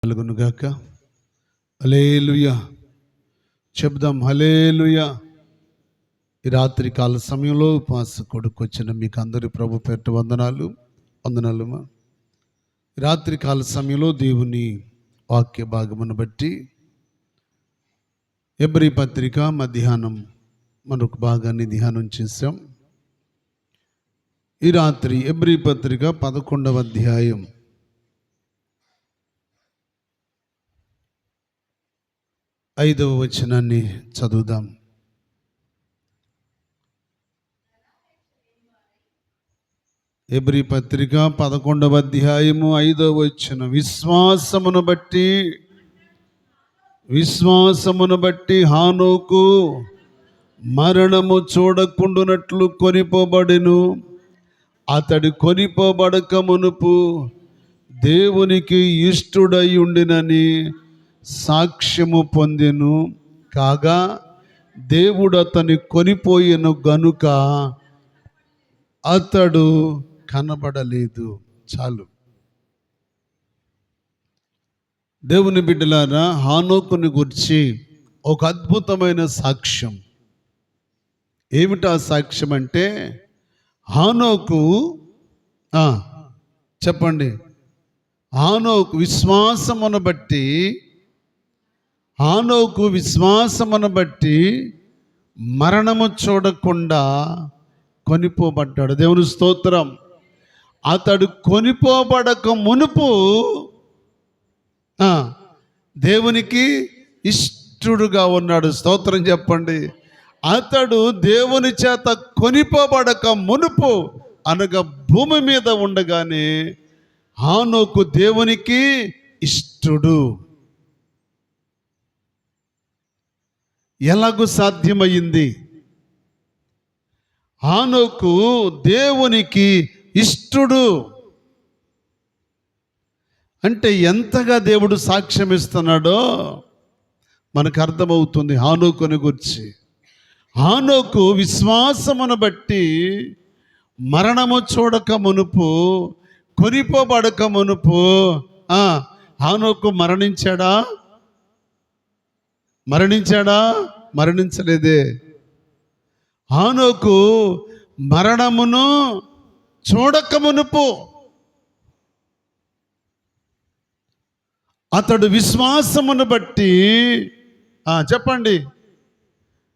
కలుగునుగాక. హల్లెలూయా చెప్దాం. హల్లెలూయా. ఈ రాత్రి కాల సమయంలో ఉపవాస కొడుకు వచ్చిన మీకు అందరి ప్రభు పేరిట వందనాలు. రాత్రి కాల సమయంలో దేవుని వాక్య భాగమును బట్టి హెబ్రీ పత్రిక మధ్యాహ్నం మరొక భాగాన్ని ధ్యానం చేశాం. ఈ రాత్రి హెబ్రీ పత్రిక 11వ అధ్యాయం 5వ వచనాన్ని చదువుదాం. హెబ్రీ పత్రిక 11వ అధ్యాయము 5వ వచనం. విశ్వాసమును బట్టి హానోకు మరణము చూడకుండునట్లు కొనిపోబడెను. అతడు కొనిపోబడక మునుపు దేవునికి ఇష్టుడై ఉండినని సాక్ష్యము పొందెను. కాగా దేవుడు అతని కొనిపోయెను గనుక అతడు కనబడలేదు. చాలు. దేవుని బిడ్డలారా, హానోకుని గురించి ఒక అద్భుతమైన సాక్ష్యం. ఏమిటా సాక్ష్యం అంటే, హానోకు చెప్పండి. హానోకు విశ్వాసమును బట్టి మరణము చూడకుండా కొనిపోబడ్డాడు. దేవుని స్తోత్రం. అతడు కొనిపోబడక మునుపు దేవునికి ఇష్టుడుగా ఉన్నాడు. స్తోత్రం చెప్పండి. అతడు దేవుని చేత కొనిపోబడక మునుపు అనగా భూమి మీద ఉండగానే హానోకు దేవునికి ఇష్టుడు. ఎలాగూ సాధ్యమయ్యింది? హానోకు దేవునికి ఇష్టుడు అంటే ఎంతగా దేవుడు సాక్ష్యం ఇస్తున్నాడో మనకు అర్థమవుతుంది హానోకుని గురించి. హానోకు విశ్వాసమును బట్టి మరణము చూడక మునుపు, కొనిపోబడక మునుపు హానోకు మరణించలేదే. హానోకు మరణమును చూడక మునుపు అతడు విశ్వాసమును బట్టి చెప్పండి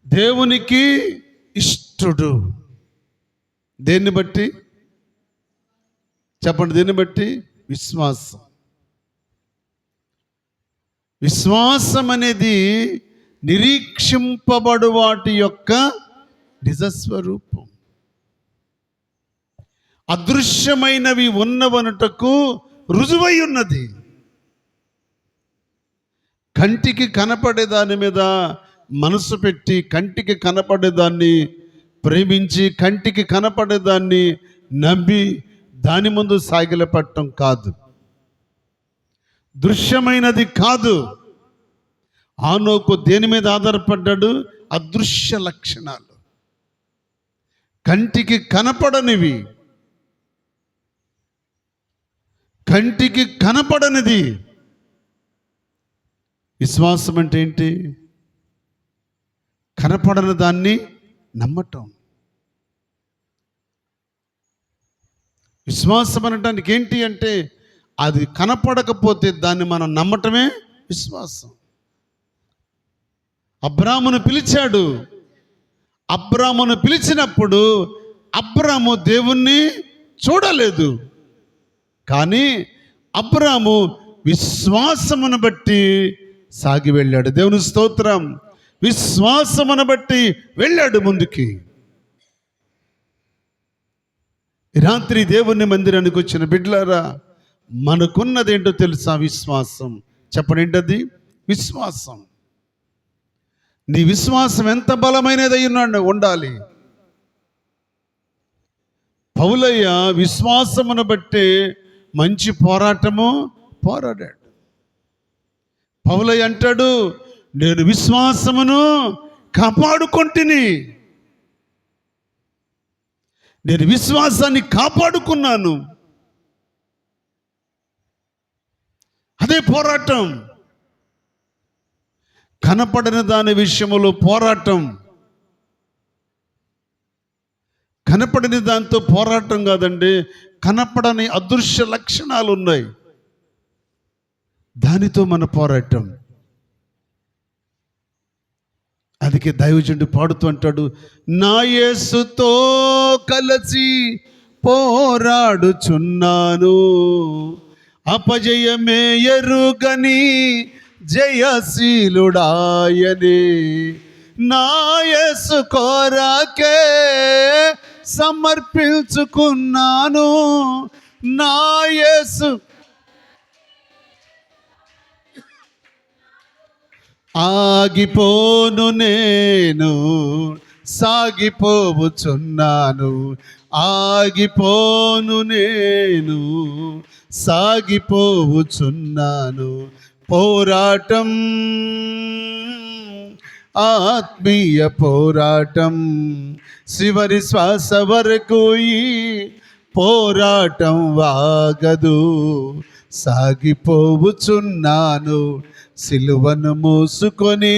దేవునికి ఇష్టుడు. దేన్ని బట్టి చెప్పండి? దేన్ని బట్టి? విశ్వాసం అనేది నిరీక్షింపబడు వాటి యొక్క నిజస్వరూపం. అదృశ్యమైనవి ఉన్నవనుటకు రుజువై ఉన్నది. కంటికి కనపడే దాని మీద మనసు పెట్టి, కంటికి కనపడేదాన్ని ప్రేమించి, కంటికి కనపడేదాన్ని నమ్మి దాని ముందు సాగిలపడటం కాదు, దృశ్యమైనది కాదు. హానోకు దేని మీద ఆధారపడ్డాడు? అదృశ్య లక్షణాలు, కంటికి కనపడనివి. కంటికి కనపడనిది విశ్వాసం అంటే ఏంటి? కనపడని దాన్ని నమ్మటం. విశ్వాసం అనటానికి ఏంటి అంటే, అది కనపడకపోతే దాన్ని మనం నమ్మటమే విశ్వాసం. అబ్రామును పిలిచాడు. అబ్రామును పిలిచినప్పుడు అబ్రాము దేవుణ్ణి చూడలేదు, కానీ అబ్రాము విశ్వాసమును బట్టి సాగి వెళ్ళాడు. దేవుని స్తోత్రం. విశ్వాసమును బట్టి వెళ్ళాడు ముందుకి. రాత్రి దేవుని మందిరానికి వచ్చిన బిడ్డలారా, మనకున్నదేంటో తెలుసా? విశ్వాసం. చెప్పండి, ఏంటది? విశ్వాసం. నీ విశ్వాసం ఎంత బలమైనదై ఉండాలి. పౌలయ్య విశ్వాసమును బట్టి మంచి పోరాటము పోరాడాడు. పౌలయ్య అంటాడు, నేను విశ్వాసమును కాపాడుకొంటిని. నేను విశ్వాసాన్ని కాపాడుకున్నాను. అదే పోరాటం. కనపడని దాని విషయంలో పోరాటం. కనపడని దాంతో పోరాటం కాదండి, కనపడని అదృశ్య లక్షణాలు ఉన్నాయి, దానితో మన పోరాటం. అందుకే దైవజనుడు పాడుతూ అంటాడు, నా యేసుతో కలిసి పోరాడుచున్నాను, అపజయమే ఎరుగని జయశీలుడాయనే, నా యేసు కొరకే సమర్పించుకున్నాను, నా యేసు ఆగిపోను నేను సాగిపోవుచున్నాను, ఆగిపోను నేను సాగిపోవుచున్నాను, పోరాటం ఆత్మీయ పోరాటం, చివరి శ్వాస వరకు ఈ పోరాటం వాగదు, సాగిపోవుచున్నాను సిలువను మోసుకొని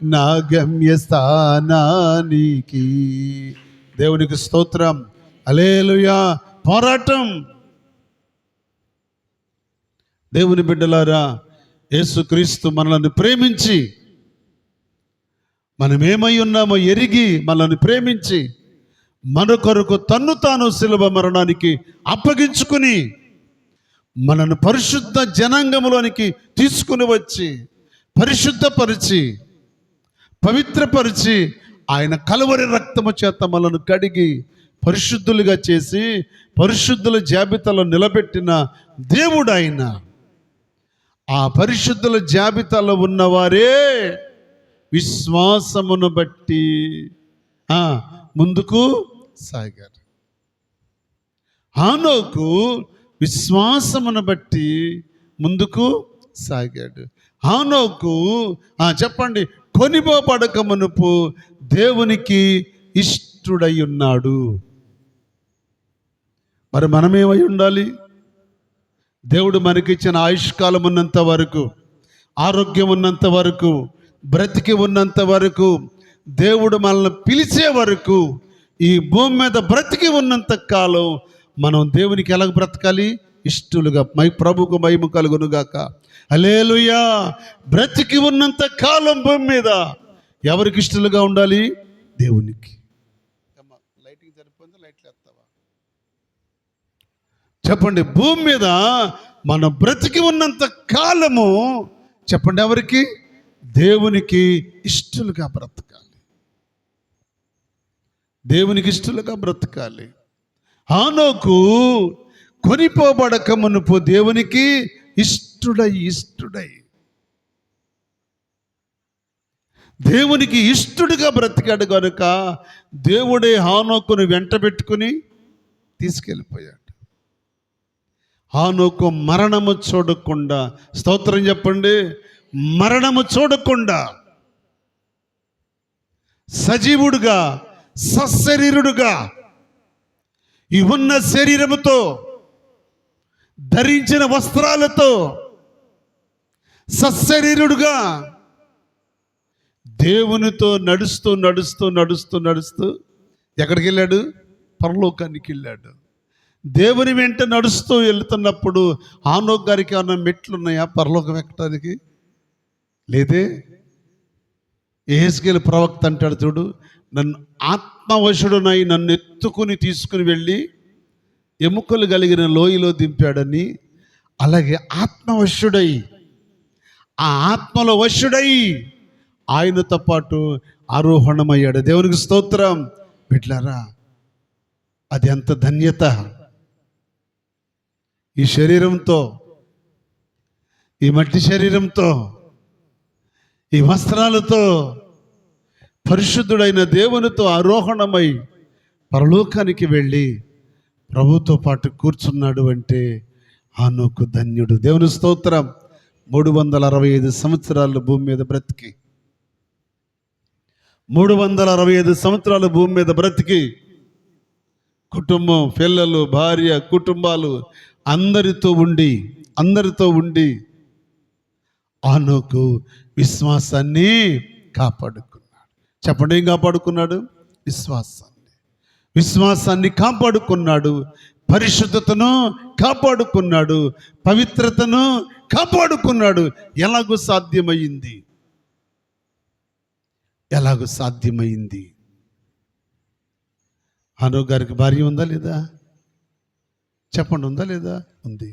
నా గమ్యస్థానానికి. దేవునికి స్తోత్రం, హల్లెలూయా. పోరాటం. దేవుని బిడ్డలారా, యేసుక్రీస్తు మనల్ని ప్రేమించి, మనం ఏమై ఉన్నామో ఎరిగి మనల్ని ప్రేమించి మన కొరకు తన్ను తాను శిలువ మరణానికి అప్పగించుకుని మనను పరిశుద్ధ జనాంగంలోనికి తీసుకుని వచ్చి పరిశుద్ధపరిచి పవిత్రపరిచి ఆయన కలువరి రక్తము చేత మనను కడిగి పరిశుద్ధులుగా చేసి పరిశుద్ధుల జాబితాలో నిలబెట్టిన దేవుడు ఆయన. ఆ పరిశుద్ధుల జాబితాలో ఉన్నవారే విశ్వాసమును బట్టి ముందుకు సాగారు. హనోకు విశ్వాసమును బట్టి ముందుకు సాగాడు. హనోకు చెప్పండి, కొనిపోబడక మునుపు దేవునికి ఇష్టుడై ఉన్నాడు. మరి మనమేమై ఉండాలి? దేవుడు మనకిచ్చిన ఆయుష్కాలం ఉన్నంత వరకు, ఆరోగ్యం ఉన్నంత వరకు, బ్రతికి ఉన్నంత వరకు, దేవుడు మనల్ని పిలిచే వరకు, ఈ భూమి మీద బ్రతికి ఉన్నంత కాలం మనం దేవునికి ఎలా బ్రతకాలి? ఇష్టలుగా. ప్రభుకు మహిమ కలుగునుగాక. హల్లెలూయా. బ్రతికి ఉన్నంత కాలం భూమి మీద ఎవరికి ఇష్టలుగా ఉండాలి? దేవునికి. లైటింగ్ సరిపోయిందా? లైట్లు వేస్తావా? చెప్పండి. భూమి మీద మనం బ్రతికి ఉన్నంత కాలము చెప్పండి ఎవరికి? దేవునికి ఇష్టలుగా బ్రతకాలి. దేవునికి ఇష్టలుగా బ్రతకాలి. హనోకు కొనిపోబడక మునుపు దేవునికి ఇష్టుడై దేవునికి ఇష్టుడిగా బ్రతికాడు కనుక దేవుడే హనోకును వెంట పెట్టుకుని తీసుకెళ్ళిపోయాడు. హనోకు మరణము చూడకుండా, స్తోత్రం చెప్పండి, మరణము చూడకుండా సజీవుడుగా సశరీరుడుగా ఈ ఉన్న శరీరముతో ధరించిన వస్త్రాలతో సశరీరుడుగా దేవునితో నడుస్తూ నడుస్తూ నడుస్తూ నడుస్తూ ఎక్కడికి వెళ్ళాడు? పరలోకానికి వెళ్ళాడు. దేవుని వెంట నడుస్తూ వెళ్తున్నప్పుడు హనోకు గారికి ఏమన్నా మెట్లు ఉన్నాయా పరలోకం ఎక్కడానికి? లేదే. యెహెజ్కేలు ప్రవక్త అంటాడు చూడు, నన్ను ఆత్మవశుడునై నన్ను ఎత్తుకుని తీసుకుని వెళ్ళి ఎముకలు కలిగిన లోయలో దింపాడని. అలాగే ఆత్మవశుడై, ఆ ఆత్మలో వశుడై ఆయనతో పాటు ఆరోహణమయ్యాడు. దేవునికి స్తోత్రం. బిడ్డలారా, అది ఎంత ధన్యత! ఈ శరీరంతో, ఈ మట్టి శరీరంతో, ఈ వస్త్రాలతో పరిశుద్ధుడైన దేవునితో ఆరోహణమై పరలోకానికి వెళ్ళి ప్రభుతో పాటు కూర్చున్నాడు అంటే హనోకు ధన్యుడు. దేవుని స్తోత్రం. 365 సంవత్సరాలు భూమి మీద బ్రతికి 365 సంవత్సరాలు భూమి మీద బ్రతికి కుటుంబం, పిల్లలు, భార్య, కుటుంబాలు అందరితో ఉండి అందరితో ఉండి హానోకు విశ్వాసాన్ని కాపాడుకున్నాడు. చెప్పండి, ఏం కాపాడుకున్నాడు? విశ్వాసాన్ని కాపాడుకున్నాడు, పరిశుద్ధతను కాపాడుకున్నాడు, పవిత్రతను కాపాడుకున్నాడు. ఎలాగో సాధ్యమైంది? హానోకు గారికి భార్య ఉందా లేదా? చెప్పండి, ఉందా లేదా? ఉంది.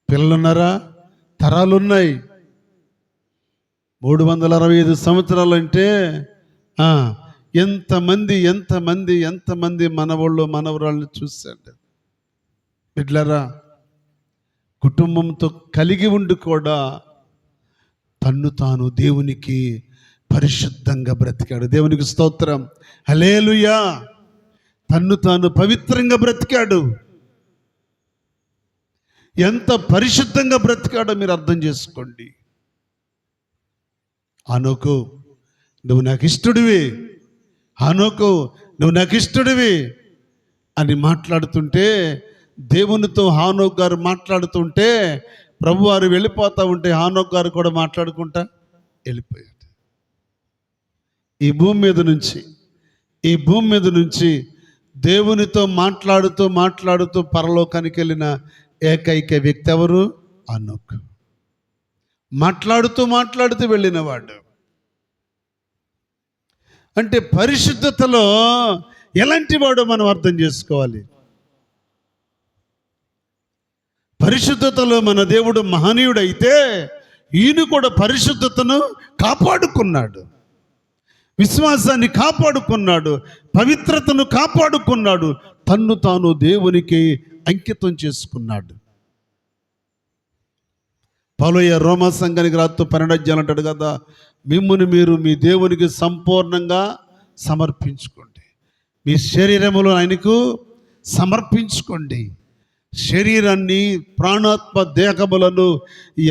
పిల్లలున్నారా? తరాలున్నాయి. 365 సంవత్సరాలు అంటే ఎంతమంది మనవాళ్ళు మనవరాళ్ళు చూశాడు. బిడ్డలారా, కుటుంబంతో కలిగి ఉండి కూడా తన్ను తాను దేవునికి పరిశుద్ధంగా బ్రతికాడు. దేవునికి స్తోత్రం, హల్లెలూయా. తన్ను తాను పవిత్రంగా బ్రతికాడు. ఎంత పరిశుద్ధంగా బ్రతికాడో మీరు అర్థం చేసుకోండి. హానోకు, నువ్వు నాకు ఇష్టడివి, హానోకు నువ్వు నాకు ఇష్టడివి అని మాట్లాడుతుంటే, దేవునితో హానోకు గారు మాట్లాడుతుంటే, ప్రభువారు వెళ్ళిపోతూ ఉంటే హానోకు గారు కూడా మాట్లాడుకుంటా వెళ్ళిపోయాడు. ఈ భూమి మీద నుంచి దేవునితో మాట్లాడుతూ పరలోకానికి వెళ్ళిన ఏకైక వ్యక్తి ఎవరు? హానోకు. మాట్లాడుతూ వెళ్ళినవాడు. అంటే పరిశుద్ధతలో ఎలాంటి వాడో మనం అర్థం చేసుకోవాలి. పరిశుద్ధతలో మన దేవుడు మహనీయుడైతే ఈయన కూడా పరిశుద్ధతను కాపాడుకున్నాడు, విశ్వాసాన్ని కాపాడుకున్నాడు, పవిత్రతను కాపాడుకున్నాడు, తన్ను తాను దేవునికి అంకితం చేసుకున్నాడు. పౌలు రోమా సంఘానికి రాస్తూ 12 అంటాడు కదా, మిమ్ముని మీరు మీ దేవునికి సంపూర్ణంగా సమర్పించుకోండి, మీ శరీరములో ఆయనకు సమర్పించుకోండి. శరీరాన్ని, ప్రాణాత్మ దేహములను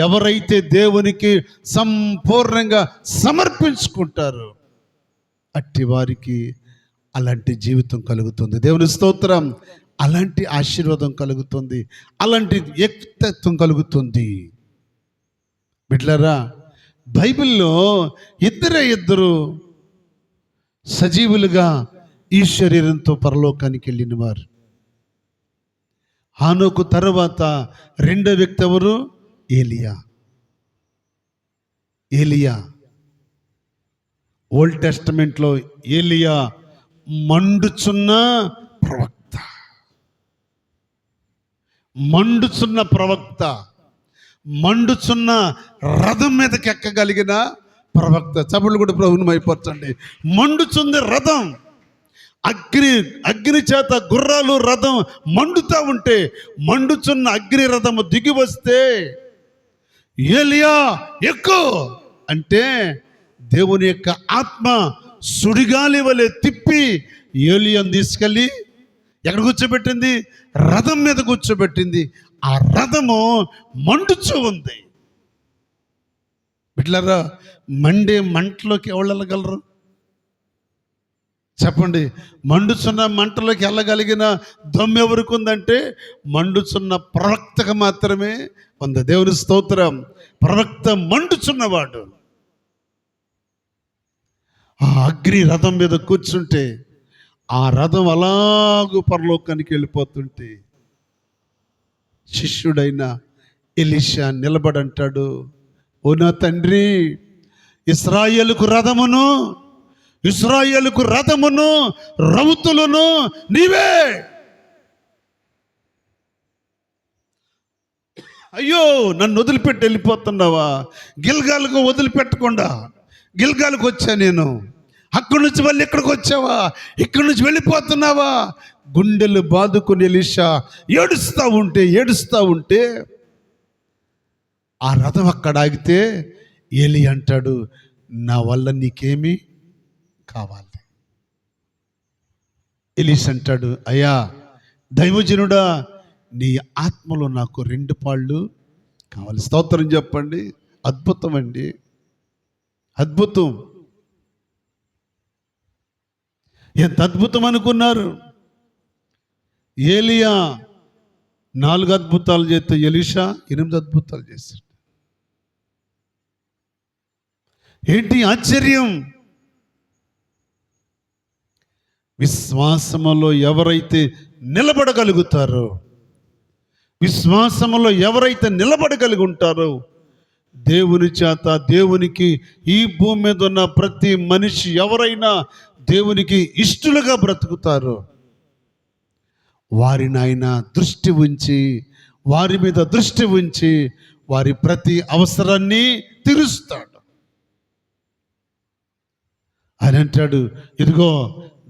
ఎవరైతే దేవునికి సంపూర్ణంగా సమర్పించుకుంటారో అట్టి వారికి అలాంటి జీవితం కలుగుతుంది. దేవుని స్తోత్రం. అలాంటి ఆశీర్వాదం కలుగుతుంది, అలాంటి వ్యక్తిత్వం కలుగుతుంది. బిడ్డలారా, బైబిల్లో ఇద్దరు సజీవులుగా ఈ శరీరంతో పరలోకానికి వెళ్ళిన వారు. హానోకు తర్వాత రెండో వ్యక్తి ఎవరు? ఏలియా. ఓల్డ్ టెస్టమెంట్లో ఏలియా మండుచున్న ప్రవక్త, మండుచున్న రథం మీదకి ఎక్కగలిగిన ప్రవక్త. చపళ్ళు కూడా ప్రభువుని మైపరచండి. మండుచుంది రథం, అగ్ని చేత గుర్రాలు రథం మండుతూ ఉంటే, మండుచున్న అగ్ని రథము దిగి వస్తే ఏలియా ఎక్కు అంటే దేవుని యొక్క ఆత్మ సుడిగాలి వలె తిప్పి ఏలియాను తీసుకెళ్ళి ఎక్కడ కూర్చోబెట్టింది? రథం మీద కూర్చోబెట్టింది. ఆ రథము మండుచూ ఉంది. బిడ్డలారా, మండే మంటలోకి ఎవరు వెళ్ళగలరు? చెప్పండి. మండుచున్న మంటలోకి వెళ్ళగలిగిన దమ్ము ఎవరికి ఉందంటే మండుచున్న ప్రవక్తకు మాత్రమే ఉంది. దేవుని స్తోత్రం. ప్రవక్త మండుచున్నవాడు. ఆ అగ్ని రథం మీద కూర్చుంటే ఆ రథం అలాగూ పరలోకానికి వెళ్ళిపోతుంటే శిష్యుడైన ఎలీషా నిలబడంటాడు, ఓ నా తండ్రి, ఇశ్రాయేలుకు రథమును రౌతులను నీవే. అయ్యో, నన్ను వదిలిపెట్టి వెళ్ళిపోతున్నావా? గిల్గాలకు వదిలిపెట్టకుండా గిల్గాలకు వచ్చా నేను, అక్కడి నుంచి మళ్ళీ ఇక్కడికి వచ్చావా? ఇక్కడి నుంచి వెళ్ళిపోతున్నావా? గుండెలు బాదుకుని ఎలీషా ఏడుస్తూ ఉంటే ఆ రథం అక్కడ ఆగితే ఏలి అంటాడు, నా వల్ల నీకేమి కావాలి? ఎలీషా అంటాడు, అయ్యా దైవజనుడా, నీ ఆత్మలో నాకు 2 పాళ్ళు కావాలి. స్తోత్రం చెప్పండి. అద్భుతం అండి, అద్భుతం. ఎంత అద్భుతం అనుకున్నారు? ఏలియా 4 అద్భుతాలు చేస్తే ఎలీషా 8 అద్భుతాలు చేశాడు. ఏంటి ఆశ్చర్యం? విశ్వాసములో ఎవరైతే నిలబడగలుగుతారో, విశ్వాసములో ఎవరైతే నిలబడగలిగి ఉంటారో, దేవుని చేత, దేవునికి ఈ భూమి మీద ఉన్న ప్రతి మనిషి ఎవరైనా దేవునికి ఇష్టలుగా బ్రతుకుతారో వారిని ఆయన దృష్టి ఉంచి, వారి మీద దృష్టి ఉంచి వారి ప్రతి అవసరాన్ని తీరుస్తాడు. ఆయన అంటాడు, ఇదిగో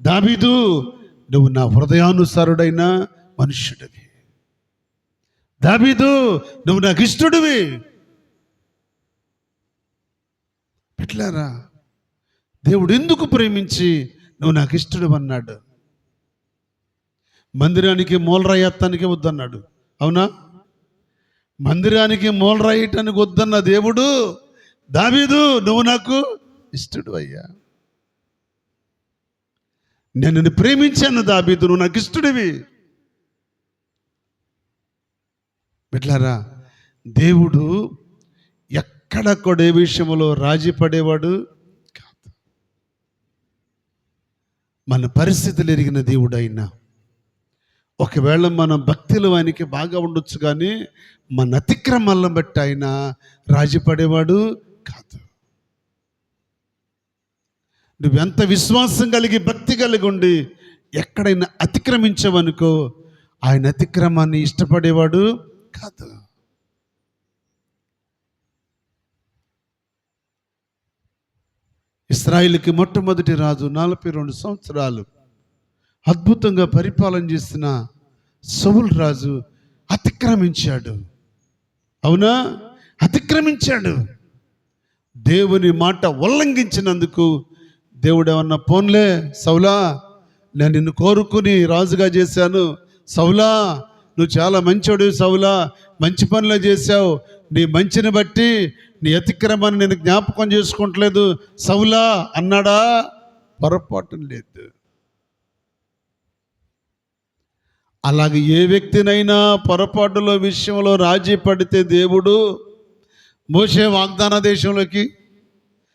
దావీదు, నువ్వు నా హృదయానుసారుడైన మనుష్యుడివి. దావీదు, నువ్వు నాకు ఇష్టడివి. పెట్టారా? దేవుడు ఎందుకు ప్రేమించి నువ్వు నాకు ఇష్టడు అన్నాడు? మందిరానికి మూలరాయత్తానికి వద్దన్నాడు, అవునా? మందిరానికి మూలరాయటానికి వద్దన్న దేవుడు, దావీదు నువ్వు నాకు ఇష్టడు అయ్యా, నేను నిన్ను ప్రేమించాను దావీదు, నువ్వు నాకు ఇష్టడివి. బిడ్డలారా, దేవుడు ఎక్కడ కూడా ఏ విషయంలో రాజీ పడేవాడు కాదు. మన పరిస్థితులు ఎరిగిన దేవుడు అయినా, ఒకవేళ మన భక్తిలో ఆయనకి బాగా ఉండొచ్చు, కానీ మన అతిక్రమాలను బట్టి ఆయన రాజీ పడేవాడు కాదు. నువ్వెంత విశ్వాసం కలిగి, భక్తి కలిగి ఉండి ఎక్కడైనా అతిక్రమించవనుకో, ఆయన అతిక్రమాన్ని ఇష్టపడేవాడు కాదు. ఇశ్రాయేలుకి మొట్టమొదటి రాజు 42 సంవత్సరాలు అద్భుతంగా పరిపాలన చేసిన సౌలు రాజు అతిక్రమించాడు, అవునా? అతిక్రమించాడు. దేవుని మాట ఉల్లంఘించినందుకు దేవుడు ఏమన్నా, పోన్లే సౌలా, నేను నిన్ను కోరుకుని రాజుగా చేశాను, సౌలా నువ్వు చాలా మంచోడు, సౌలా మంచి పనులు చేశావు, నీ మంచిని బట్టి నీ అతిక్రమాన్ని నేను జ్ఞాపకం చేసుకుంటలేదు సౌలా అన్నాడా? పొరపాటు లేదు. అలాగే ఏ వ్యక్తినైనా పొరపాటులో విషయంలో రాజీ పడితే దేవుడు మోషే వాగ్దాన దేశంలోకి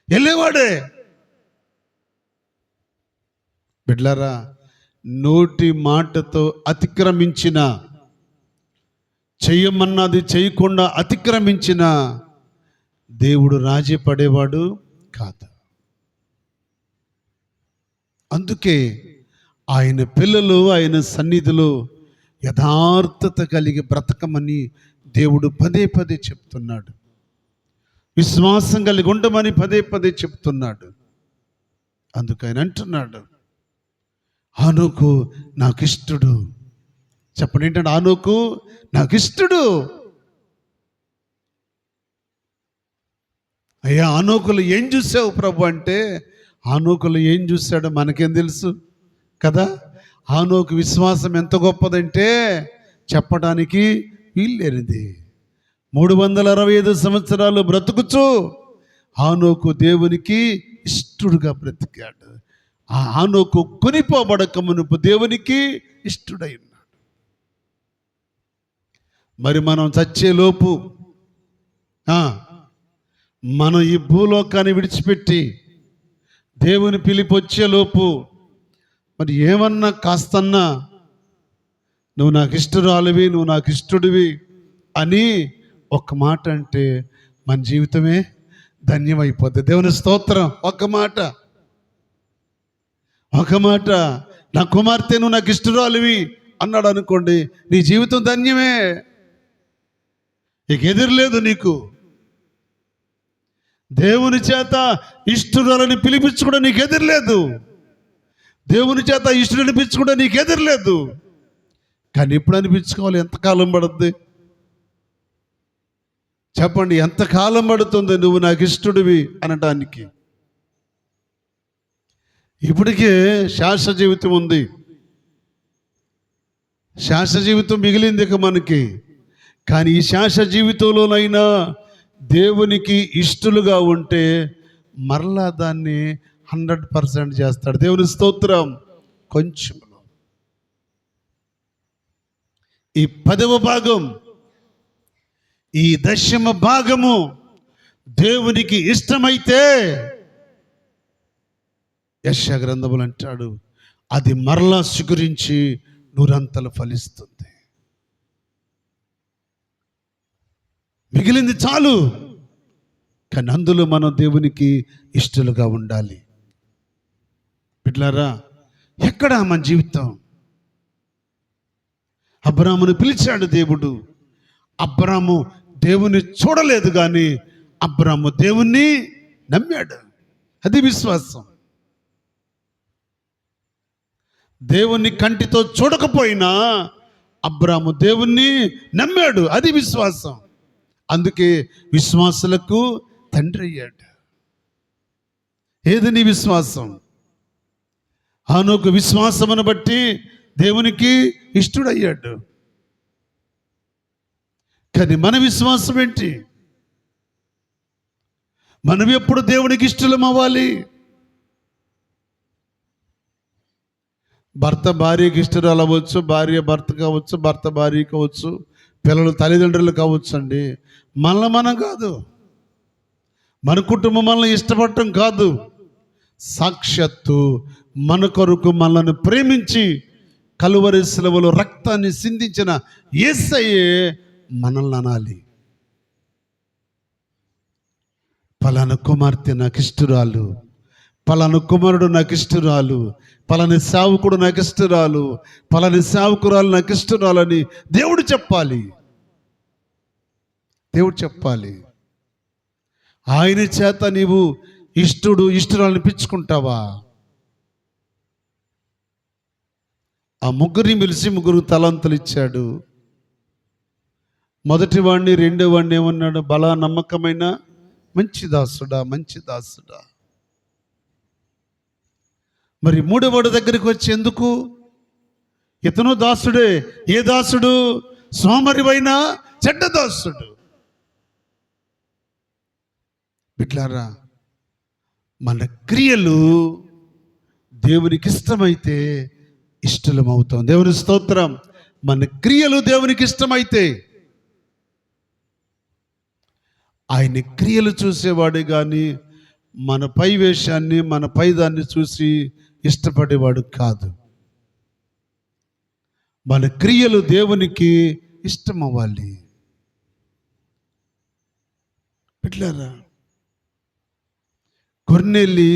వెళ్ళేవాడే. బిడ్డలారా, నోటి మాటతో అతిక్రమించిన, చెయ్యమన్నది చేయకుండా అతిక్రమించిన దేవుడు రాజీ పడేవాడు కాదు. అందుకే ఆయన పిల్లలు ఆయన సన్నిధిలో యథార్థత కలిగి బ్రతకమని దేవుడు పదే పదే చెప్తున్నాడు. విశ్వాసం కలిగి ఉండమని పదే పదే చెప్తున్నాడు. అందుకు ఆయన అంటున్నాడు, హనోకు నాకు ఇష్టడు. చెప్పండి, ఏంటంటే హనోకు నాకు ఇష్టడు. అయ్యా, హనోకులు ఏం చూసావు ప్రభు అంటే, హనోకులు ఏం చూశాడో మనకేం తెలుసు కదా. హనోకు విశ్వాసం ఎంత గొప్పదంటే చెప్పడానికి వీల్లేనిది. 365 సంవత్సరాలు బ్రతుకుచు హనోకు దేవునికి ఇష్టడుగా బ్రతికాడు. ఆ హనోకు కొనిపోబడక మునుపు దేవునికి ఇష్టడై ఉన్నాడు. మరి మనం చచ్చేలోపు, మనం ఈ భూలోకాన్ని విడిచిపెట్టి దేవుని పిలిపి వచ్చేలోపు మరి ఏమన్నా కాస్తన్నా నువ్వు నాకు ఇష్టరాలివి, నువ్వు నాకు ఇష్టడివి అని ఒక్క మాట అంటే మన జీవితమే ధన్యమైపోద్ది. దేవుని స్తోత్రం. ఒక మాట నా కుమార్తె నువ్వు నాకు ఇష్టరాలివి అన్నాడు అనుకోండి, నీ జీవితం ధన్యమే. ఇక ఎదురులేదు నీకు. దేవుని చేత ఇష్టరాలని పిలిపించుకోవడం నీకు ఎదురులేదు. దేవుని చేత ఇష్టడు అనిపించుకోవడం నీకు ఎదురులేదు. కానీ ఎప్పుడు అనిపించుకోవాలి? ఎంతకాలం పడుద్ది చెప్పండి? ఎంతకాలం పడుతుంది నువ్వు నాకు ఇష్టడివి అనటానికి? ఇప్పటికే శాశ్వత జీవితం ఉంది, శాశ్వత జీవితం మిగిలింది ఇక మనకి. కానీ ఈ శాశ్వత జీవితంలోనైనా దేవునికి ఇష్టలుగా ఉంటే మరలా దాన్ని 100% చేస్తాడు. దేవుని స్తోత్రం. కొంచెంలో ఈ 10వ భాగం, ఈ 10వ భాగము దేవునికి ఇష్టమైతే యెషయా గ్రంథములు అంటాడు, అది మరలా చిగురించి నూరంతలు ఫలిస్తుంది. మిగిలింది చాలు, కానీ అందులో మనం దేవునికి ఇష్టలుగా ఉండాలి. బిడ్డలారా, ఎక్కడ మన జీవితం? అబ్రామును పిలిచాడు దేవుడు. అబ్రాము దేవుని చూడలేదు, కానీ అబ్రాము దేవుణ్ణి నమ్మాడు. అది విశ్వాసం. దేవుణ్ణి కంటితో చూడకపోయినా అబ్రాము దేవుణ్ణి నమ్మాడు. అది విశ్వాసం. అందుకే విశ్వాసులకు తండ్రి అయ్యాడు. ఏది నీ విశ్వాసం? హనోకు విశ్వాసమును బట్టి దేవునికి ఇష్టడయ్యాడు. కానీ మన విశ్వాసం ఏంటి? మనం ఎప్పుడు దేవునికి ఇష్టలం అవ్వాలి? భర్త భార్యకి ఇష్టరాలు అవ్వచ్చు, భార్య భర్త కావచ్చు, భర్త భార్య కావచ్చు, పిల్లలు తల్లిదండ్రులు కావచ్చు అండి. మనల్ని మనం కాదు, మన కుటుంబం మనల్ని ఇష్టపడటం కాదు. సాక్షాత్తు మన కొరకు మనల్ని ప్రేమించి కలువరి శిలువలో రక్తాన్ని సిందించిన యేసయ్యే మనల్ని అనాలి. పలానా కుమార్తె నాకు ఇష్టరాలు, పలానా కుమారుడు నాకు ఇష్టరాలు, పలాని సేవకుడు నాకు ఇష్టరాలు, పలాని సేవకురాలు నాకు ఇష్టరాలు అని దేవుడు చెప్పాలి. దేవుడు చెప్పాలి. ఆయన చేత నీవు ఇష్టరాలను పిచ్చుకుంటావా? ఆ ముగ్గురిని పిలిచి 3 తలాంతులు ఇచ్చాడు. మొదటి వాడిని, రెండో వాడిని ఏమన్నాడు? బలా నమ్మకమైన మంచి దాసుడా, మంచి దాసుడా. మరి 3వ వాడి దగ్గరికి వచ్చి ఎందుకు? ఇతను దాసుడే. ఏ దాసుడు? సోమరివైన చెడ్డ దాసుడు. బిడ్డలారా, మన క్రియలు దేవునికి ఇష్టమైతే ఇష్టలం అవుతాం. దేవుని స్తోత్రం. మన క్రియలు దేవునికి ఇష్టమైతే ఆయన క్రియలు చూసేవాడు, కానీ మన పై వేషాన్ని, మన పైదాన్ని చూసి ఇష్టపడేవాడు కాదు. మన క్రియలు దేవునికి ఇష్టం అవ్వాలి. బిడ్డలారా, కొర్నేలి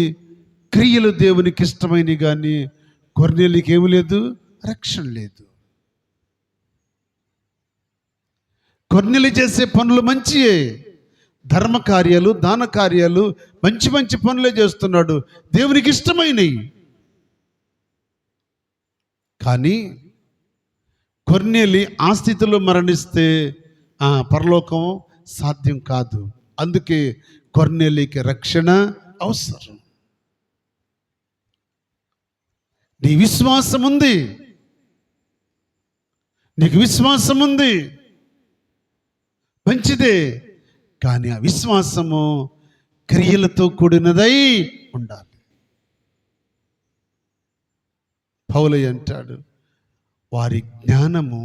క్రియలు దేవునికి ఇష్టమైనవి, కానీ కొర్నేలికి ఏమి లేదు? రక్షణ లేదు. కొర్నేలి చేసే పనులు మంచియే, ధర్మ కార్యాలు, దాన కార్యాలు, మంచి మంచి పనులే చేస్తున్నాడు, దేవునికి ఇష్టమైనవి. కానీ కొర్నేలి ఆ స్థితిలో మరణిస్తే పరలోకం సాధ్యం కాదు. అందుకే కొర్నేలికి రక్షణ అవసరం. నీ విశ్వాసం ఉంది, నీకు విశ్వాసం ఉంది, మంచిదే. కానీ ఆ విశ్వాసము క్రియలతో కూడినదై ఉండాలి. పౌలయ్య అంటాడు, వారి జ్ఞానము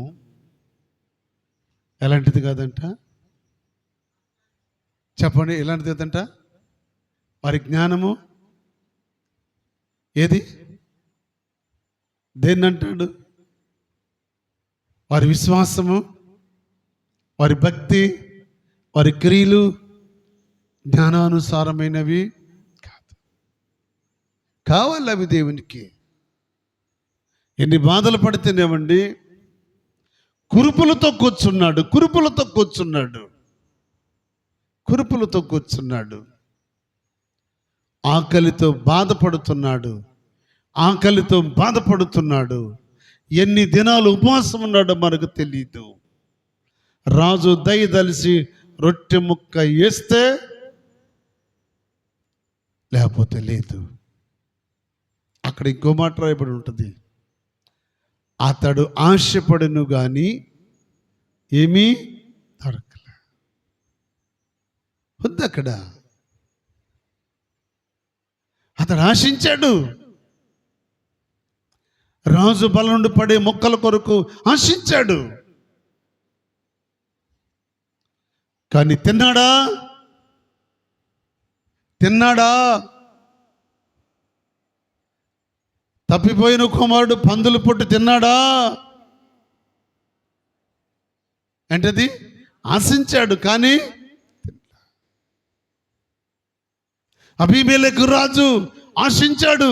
ఎలాంటిది కాదంట? చెప్పండి, ఎలాంటిది కాదంట? వారి జ్ఞానము ఏది? దేన్ని అంటాడు? వారి విశ్వాసము, వారి భక్తి, వారి క్రియలు జ్ఞానానుసారమైనవి కాదు. కావాలి అవి దేవునికి. ఎన్ని బాధలు పడితేనేమండి, కురుపులతో కూర్చున్నాడు, ఆకలితో బాధపడుతున్నాడు. ఎన్ని దినాలు ఉపవాసం ఉన్నాడో మనకు తెలియదు. రాజు దయదలిసి రొట్టె ముక్క వేస్తే లేకపోతే లేదు. అక్కడ ఇంకో మాట రాయబడి ఉంటుంది, అతడు ఆశపడును కానీ ఏమీ దొరకలే. వద్దు, అక్కడ అతడు ఆశించాడు. రాజు బలం నుండి పడే మొక్కల కొరకు ఆశించాడు. కానీ తిన్నాడా? తప్పిపోయిన కుమారుడు పందులు పొట్టు తిన్నాడా? ఏంటది? ఆశించాడు కానీ అబీమెలెకు రాజు ఆశించాడు.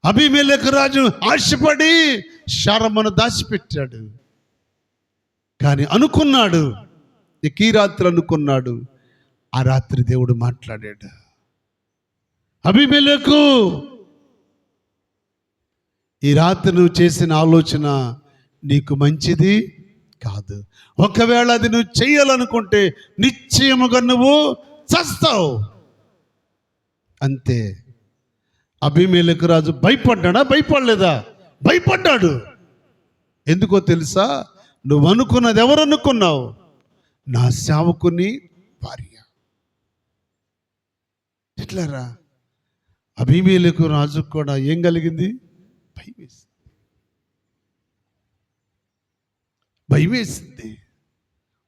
అబీమెలెకు రాజు ఆశపడి శారమ్మను దాచిపెట్టాడు. కానీ అనుకున్నాడు, ఈ రాత్రి అనుకున్నాడు. ఆ రాత్రి దేవుడు మాట్లాడాడు, అబీమెలెకు, ఈ రాత్రి నువ్వు చేసిన ఆలోచన నీకు మంచిది కాదు. ఒకవేళ అది నువ్వు చెయ్యాలనుకుంటే నిశ్చయముగా నువ్వు చస్తావు. అంతే. అబీమెలెకు రాజు భయపడ్డాడా? భయపడలేదా? భయపడ్డాడు. ఎందుకో తెలుసా? నువ్వు అనుకున్నది ఎవరు అనుకున్నావు? నా సేవకుని భార్య. ఎట్లారా? అబీమెలెకు రాజు కూడా ఏం కలిగింది? భయం వేసింది.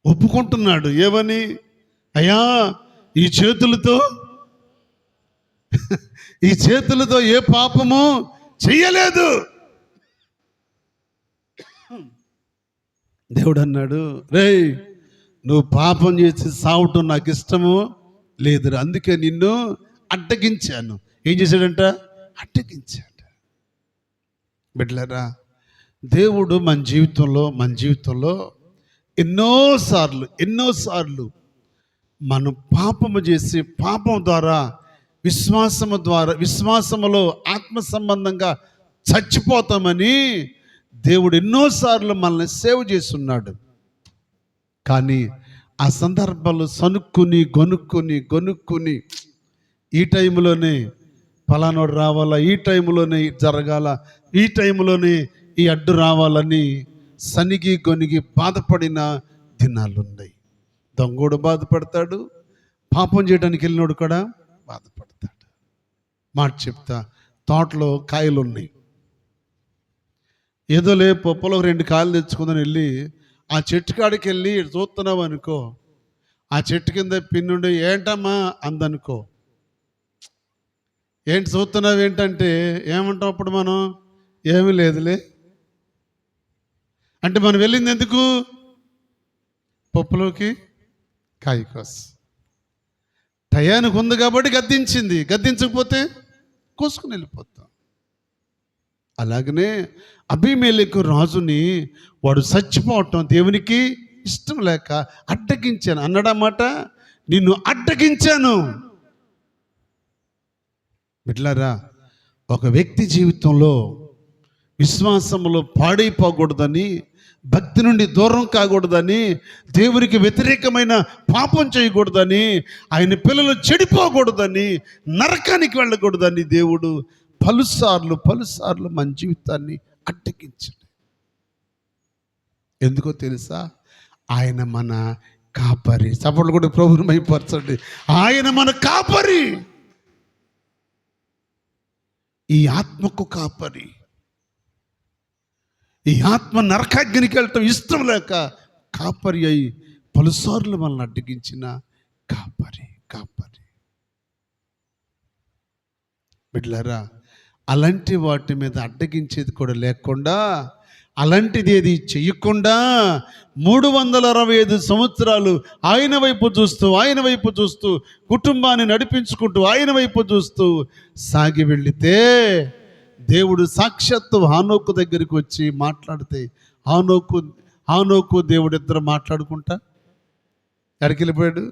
ఒప్పుకుంటున్నాడు ఏమని? అయ్యా, ఈ చేతులతో ఏ పాపము చెయ్యలేదు. దేవుడు అన్నాడు, రేయ్, నువ్వు పాపం చేసి సావటం నాకు ఇష్టము లేదు, అందుకే నిన్ను అడ్డగించాను. ఏం చేశాడంట? అడ్డగించాడు. బిడ్డలారా, దేవుడు మన జీవితంలో ఎన్నోసార్లు మనం పాపము చేసి పాపం ద్వారా విశ్వాసములో ఆత్మ సంబంధంగా చచ్చిపోతామని దేవుడు ఎన్నోసార్లు మనల్ని సేవ్ చేస్తున్నాడు. కానీ ఆ సందర్భాలు సనుక్కుని గొనుక్కుని ఈ టైంలోనే ఫలానోడు రావాలా, ఈ టైంలోనే జరగాల, ఈ టైంలోనే ఈ అడ్డు రావాలని సనిగి గొనిగి బాధపడిన దినాలు ఉన్నాయి. దొంగోడు బాధపడతాడు, పాపం చేయడానికి వెళ్ళినోడు కూడా బాధపడతాడు. మాట చెప్తా, తోటలో కాయలు ఉన్నాయి. ఏదోలే పప్పులో 2 కాయలు తెచ్చుకుందని వెళ్ళి ఆ చెట్టు కాడికి వెళ్ళి చూస్తున్నావు అనుకో, ఆ చెట్టు కింద పిన్నుండి ఏంటమ్మా అందనుకో. ఏంటి చూస్తున్నావు ఏంటంటే ఏమంటాం అప్పుడు మనం? ఏమీ లేదులే అంటే మనం వెళ్ళింది ఎందుకు? పప్పులోకి కాయ కోసం. టయానికి ఉంది కాబట్టి గద్దించింది, గద్దించకపోతే కోసుకుని వెళ్ళిపోతాం. అలాగనే అబీమెలెకు రాజుని వాడు చచ్చిపోవటం దేవునికి ఇష్టం లేక అడ్డగించాను అన్నాడన్నమాట. నిన్ను అడ్డగించాను. బిడ్డలారా, ఒక వ్యక్తి జీవితంలో విశ్వాసంలో పాడైపోకూడదని, భక్తి నుండి దూరం కాకూడదని, దేవునికి వ్యతిరేకమైన పాపం చేయకూడదని, ఆయన పిల్లలు చెడిపోకూడదని, నరకానికి వెళ్ళకూడదని దేవుడు పలుసార్లు మన జీవితాన్ని అడ్డగించాడు. ఎందుకో తెలుసా? ఆయన మన కాపరి. సపోర్ట్లు కూడా ప్రభువుని మహిమపరచండి. ఆయన మన కాపరి, ఈ ఆత్మకు కాపరి. ఈ ఆత్మ నరకాగ్నికి వెళ్ళటం ఇష్టం లేక కాపరి అయి పలుసార్లు మనల్ని అడ్డగించిన కాపరి. బిడ్డలారా, అలాంటి వాటి మీద అడ్డగించేది కూడా లేకుండా, అలాంటిది ఏది చెయ్యకుండా 365 సంవత్సరాలు ఆయన వైపు చూస్తూ కుటుంబాన్ని నడిపించుకుంటూ ఆయన వైపు చూస్తూ సాగి వెళితే దేవుడు సాక్షాత్తు హానోకు దగ్గరికి వచ్చి మాట్లాడితే హానోకు దేవుడు ఇద్దరు మాట్లాడుకుంటా ఎక్కడికి వెళ్ళిపోయాడు.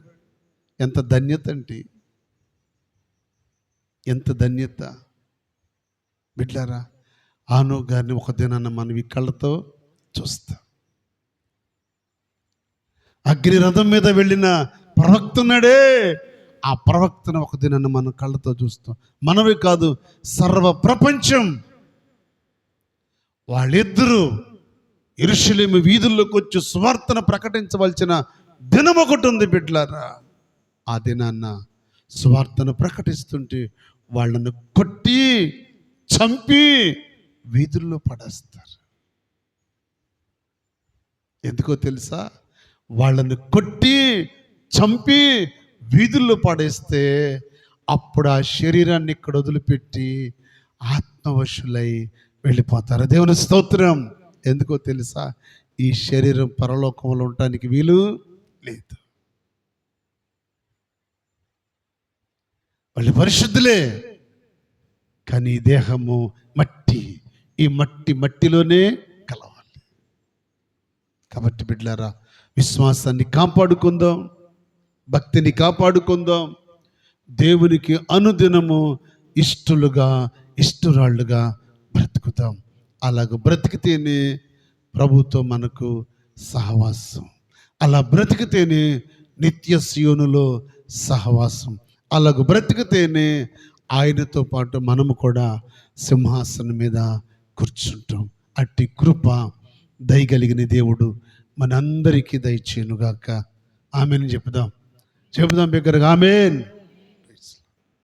ఎంత ధన్యత అంటే, ఎంత ధన్యత బిడ్డలారా. హానోకు గారిని ఒక దినాన్న మనం ఈ కళ్ళతో చూస్తాం. అగ్ని రథం మీద వెళ్ళిన ప్రవక్త ఉన్నాడే, ఆ ప్రవక్తను ఒక దినాన్ని మనం కళ్ళతో చూస్తాం. మనమే కాదు, సర్వ ప్రపంచం. వాళ్ళిద్దరూ యెరూషలేము వీధుల్లోకి వచ్చి సువార్తను ప్రకటించవలసిన దినం ఒకటి ఉంది బిడ్డలారా. ఆ దినాన్న సువార్తను ప్రకటిస్తుంటే వాళ్ళను కొట్టి చంపి వీధుల్లో పడేస్తారు. ఎందుకో తెలుసా? వాళ్ళని కొట్టి చంపి వీధుల్లో పడేస్తే అప్పుడు ఆ శరీరాన్ని ఇక్కడ వదిలిపెట్టి ఆత్మవశులై వెళ్ళిపోతారు. దేవుని స్తోత్రం. ఎందుకో తెలుసా? ఈ శరీరం పరలోకంలో ఉండటానికి వీలు లేదు. వాళ్ళు పరిశుద్ధులే, కానీ ఈ దేహము మట్టి. ఈ మట్టిలోనే కలవాలి. కాబట్టి బిడ్డలారా, విశ్వాసాన్ని కాపాడుకుందాం, భక్తిని కాపాడుకుందాం, దేవునికి అనుదినము ఇష్టరాళ్ళుగా బ్రతుకుతాం. అలాగ బ్రతికితేనే ప్రభుతో మనకు సహవాసం. అలా బ్రతికితేనే నిత్య సియోనులో సహవాసం. అలాగ బ్రతికితేనే ఆయనతో పాటు మనము కూడా సింహాసనం మీద కూర్చుంటాం. అట్టి కృప దయగలిగిన దేవుడు మనందరికీ దయచేయునుగాక. ఆమేన్ చెప్దాం బిగ్గరగా ఆమేన్.